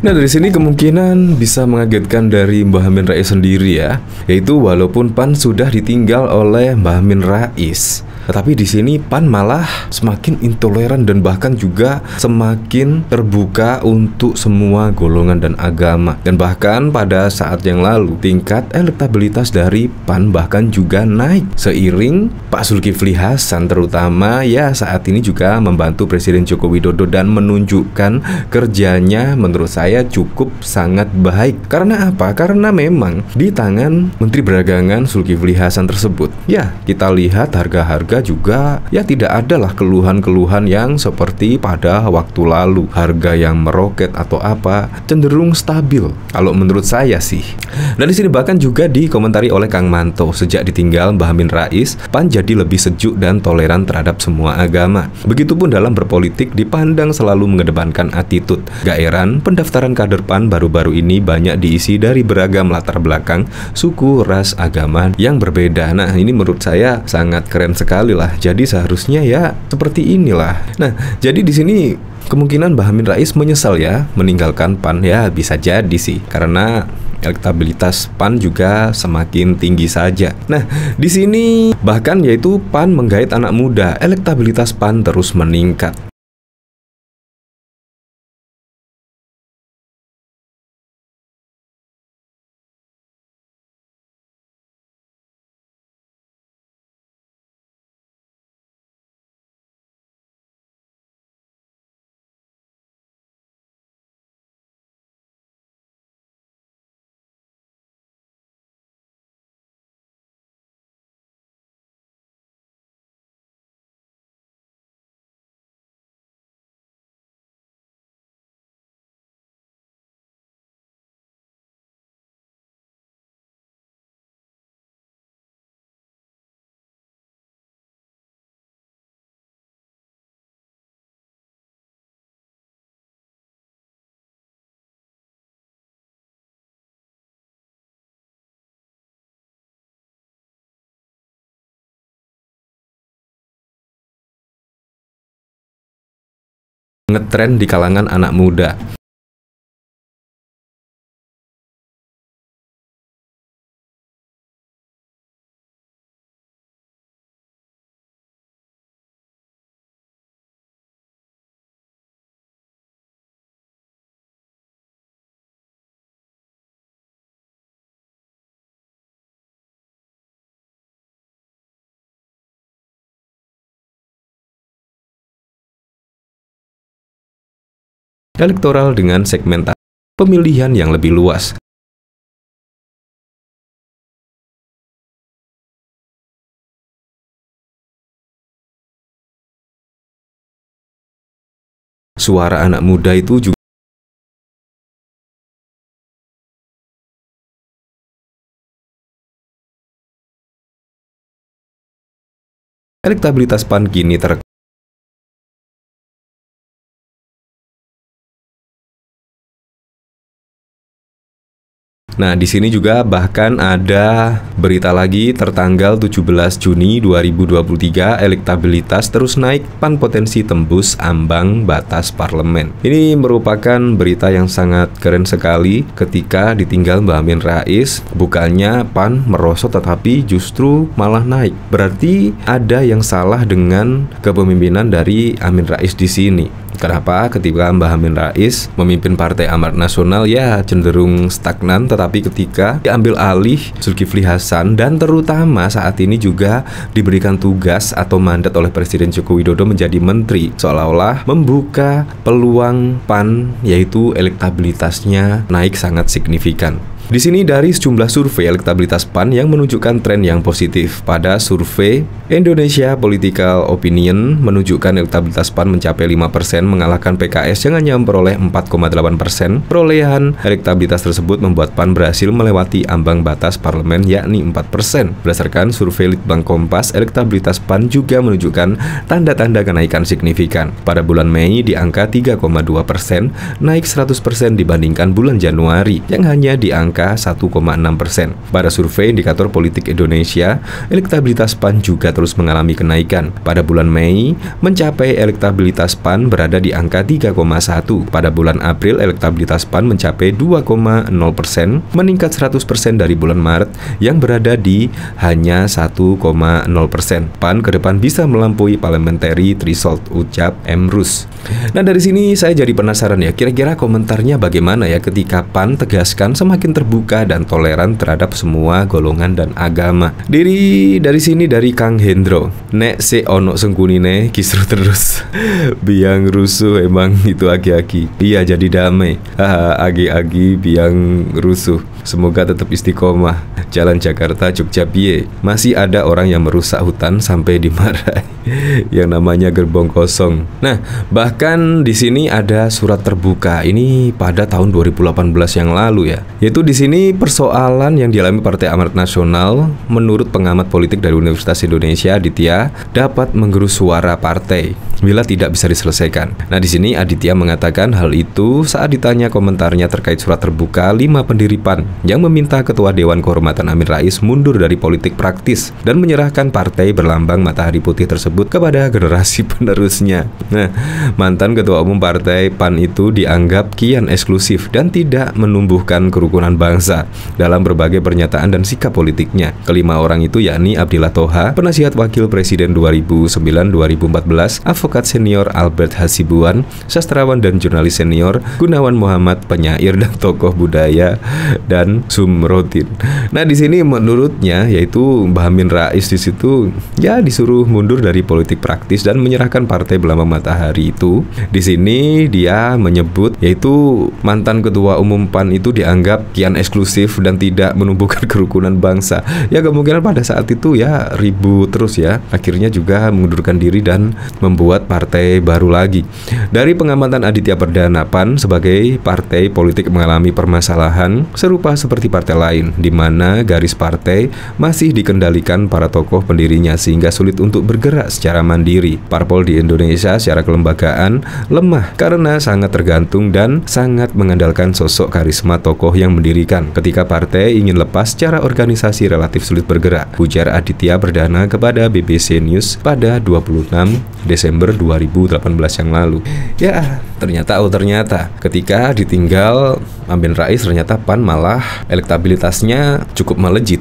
Nah, dari sini kemungkinan bisa mengagetkan dari Mbah Amin Rais sendiri ya, yaitu walaupun PAN sudah ditinggal oleh Mbah Amin Rais, tetapi di sini PAN malah semakin intoleran dan bahkan juga semakin terbuka untuk semua golongan dan agama. Dan bahkan pada saat yang lalu tingkat elektabilitas dari PAN bahkan juga naik seiring Pak Zulkifli Hasan terutama ya saat ini juga membantu Presiden Joko Widodo dan menunjukkan kerjanya menurut saya cukup sangat baik. Karena apa? Karena memang di tangan Menteri Perdagangan Zulkifli Hasan tersebut ya kita lihat harga-harga juga ya tidak adalah keluhan-keluhan yang seperti pada waktu lalu, harga yang meroket atau apa, cenderung stabil kalau menurut saya sih. Dan di sini bahkan juga dikomentari oleh Kang Manto, sejak ditinggal Mbah Amin Rais, PAN jadi lebih sejuk dan toleran terhadap semua agama. Begitupun dalam berpolitik dipandang selalu mengedepankan attitude. Gak heran pendaftaran kader PAN baru-baru ini banyak diisi dari beragam latar belakang, suku, ras, agama yang berbeda. Nah, ini menurut saya sangat keren sekali lah. Jadi seharusnya ya seperti inilah. Nah, jadi di sini kemungkinan Mbah Amin Rais menyesal ya meninggalkan PAN ya bisa jadi sih karena elektabilitas PAN juga semakin tinggi saja. Nah, di sini bahkan yaitu PAN menggait anak muda, elektabilitas PAN terus meningkat. Ngetren di kalangan anak muda. Elektoral dengan segmentasi pemilihan yang lebih luas. Suara anak muda itu juga elektabilitas PAN kini Nah, di sini juga bahkan ada berita lagi tertanggal 17 Juni 2023 elektabilitas terus naik, PAN potensi tembus ambang batas parlemen. Ini merupakan berita yang sangat keren sekali ketika ditinggal Mbah Amin Rais, bukannya PAN merosot tetapi justru malah naik. Berarti ada yang salah dengan kepemimpinan dari Amin Rais di sini. Kenapa ketika Mbah Amin Rais memimpin Partai Amanat Nasional ya cenderung stagnan, tetapi ketika diambil alih Zulkifli Hasan dan terutama saat ini juga diberikan tugas atau mandat oleh Presiden Joko Widodo menjadi menteri, seolah-olah membuka peluang PAN yaitu elektabilitasnya naik sangat signifikan. Di sini dari sejumlah survei elektabilitas PAN yang menunjukkan tren yang positif. Pada survei Indonesia Political Opinion menunjukkan elektabilitas PAN mencapai 5%, mengalahkan PKS yang hanya memperoleh 4,8%. Perolehan elektabilitas tersebut membuat PAN berhasil melewati ambang batas parlemen yakni 4%. Berdasarkan survei Litbang Kompas, elektabilitas PAN juga menunjukkan tanda-tanda kenaikan signifikan. Pada bulan Mei di angka 3,2%, naik 100% dibandingkan bulan Januari yang hanya di angka angka 1,6%. Pada survei Indikator Politik Indonesia, elektabilitas PAN juga terus mengalami kenaikan. Pada bulan Mei, mencapai elektabilitas PAN berada di angka 3,1. Pada bulan April, elektabilitas PAN mencapai 2,0%, meningkat 100% dari bulan Maret yang berada di hanya 1,0%. PAN ke depan bisa melampaui parliamentary threshold, ucap Emrus. Nah, dari sini saya jadi penasaran ya, kira-kira komentarnya bagaimana ya ketika PAN tegaskan semakin terbuka dan toleran terhadap semua golongan dan agama. Dari sini dari Kang Hendro, nek se ono sengkunine kisru terus. Biang rusuh emang itu agi-agi. Iya jadi damai. Agi-agi biang rusuh. Semoga tetap istiqomah. Jalan Jakarta Jogja piye. Masih ada orang yang merusak hutan sampai dimarahi. Yang namanya gerbong kosong. Nah, bahkan di sini ada surat terbuka. Ini pada tahun 2018 yang lalu ya. Yaitu di sini persoalan yang dialami Partai Amanat Nasional menurut pengamat politik dari Universitas Indonesia Aditya dapat menggerus suara partai bila tidak bisa diselesaikan. Nah, di sini Aditya mengatakan hal itu saat ditanya komentarnya terkait surat terbuka 5 pendiri PAN yang meminta Ketua Dewan Kehormatan Amin Rais mundur dari politik praktis dan menyerahkan partai berlambang matahari putih tersebut kepada generasi penerusnya. Nah, mantan Ketua Umum Partai PAN itu dianggap kian eksklusif dan tidak menumbuhkan kerukunan bangsa dalam berbagai pernyataan dan sikap politiknya. Kelima orang itu yakni Abdillah Toha, penasihat wakil presiden 2009-2014, advokat senior Albert Hasibuan, sastrawan dan jurnalis senior Gunawan Muhammad, penyair dan tokoh budaya, dan Sumrodin. Nah, di sini menurutnya yaitu Mbah Amin Rais di situ ya disuruh mundur dari politik praktis dan menyerahkan partai berlambang matahari itu. Di sini dia menyebut yaitu mantan Ketua Umum PAN itu dianggap kian eksklusif dan tidak menumbuhkan kerukunan bangsa. Ya kemungkinan pada saat itu ya ribut terus ya. Akhirnya juga mengundurkan diri dan membuat partai baru lagi. Dari pengamatan Aditya Perdana, PAN sebagai partai politik mengalami permasalahan serupa seperti partai lain, di mana garis partai masih dikendalikan para tokoh pendirinya sehingga sulit untuk bergerak secara mandiri. Parpol di Indonesia secara kelembagaan lemah karena sangat tergantung dan sangat mengandalkan sosok karisma tokoh yang mendirikan. Ketika partai ingin lepas secara organisasi relatif sulit bergerak, ujar Aditya Perdana kepada BBC News pada 26 Desember 2018 yang lalu. Ya, ternyata ketika ditinggal Amin Rais ternyata PAN malah elektabilitasnya cukup melejit.